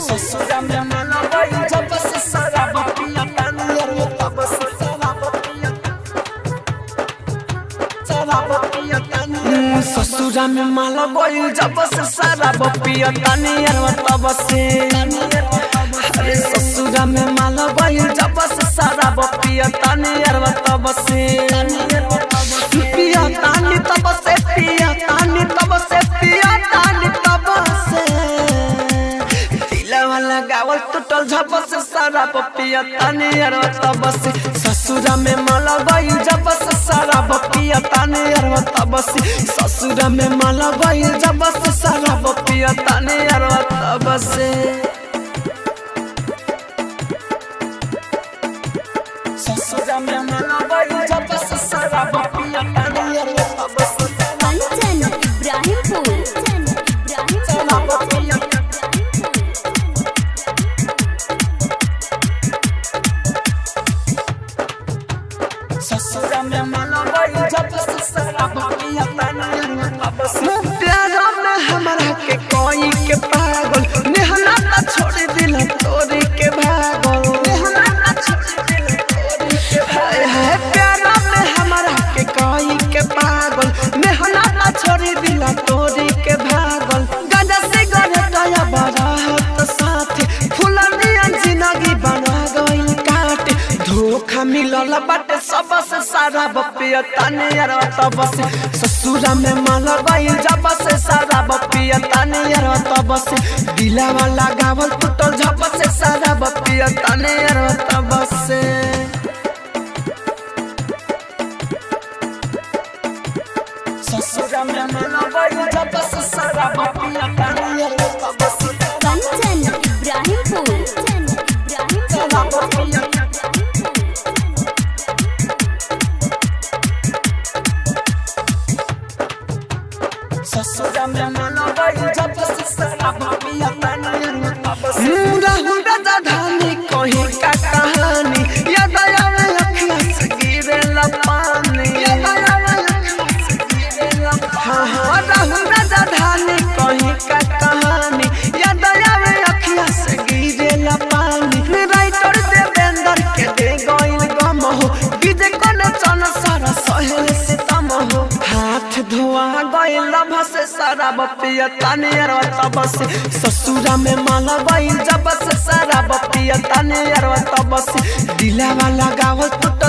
ससुरा में माला गइल जब से शराब पिया तानी यार तब से शराब पिया तानी ससुरा में माला गइल जब से शराब पिया तानी यार तब से अरे ससुरा में माला गइल जब से शराब पिया तानी यार तब से पिया तानी तब से पिया तानी तब से पिया तानी तब से दिलवा लगावल टूटल जब से शराब पिया तानी यार तब से ससुरा में माला गइल जब से शराब पिया तानी यार तब से ससुरा में माला गइल जब से शराब पिया तानी यार तब से ससुरा में माला गइल जब से शराब पिया तानी यार तब से कंचन इब्राहिमपुर ससुरा में माला गइल जब से शराब पिया तानी यार तब से प्यारा में हमरा के कोई के पागल नेहना ना छोड़ दिल तोरी के भागल नेहना ना छोड़ दिल तोरी के भागल है प्यारा में हमरा के कोई के पागल नेहना ना छोड़ दिल तोरी के भागल गजा से गरे दया बरात साथ फुलनिया जिंदगी बना गइल काट धोखा मिलल बाटे सबसे शराब पिया तानी यार तब से ससुरा में माला गइल जब से शराब पिया तानी यार तब से दिलवा लगावल टूटल जब से शराब पिया तानी यार तब से ससुरा में माला गइल जब से शराब पिया तानी यार तब से कंचन इब्राहिमपुर शराब पिया ससुरा में माला गइल जब से शराब पिया तानी यार तब से राहुल राजा धानी कहीं का कहानी याद आवे अखियां से गिरेला पानी याद आवे अखियां से गिरेला हाँ हाँ राहुल राजा धानी कहीं का कहानी याद आवे अखियां से गिरेला पानी राइटर देवेंद्र के दे गइल गम हो विजय कोने चन सारा सहेल से तम हो हाथ धोआ गइल लभ से शराब पिया तानी यार तब से ससुरा में माला गइल जब से शराब पिया तानी यार तब से दिलवा लगावल टूटल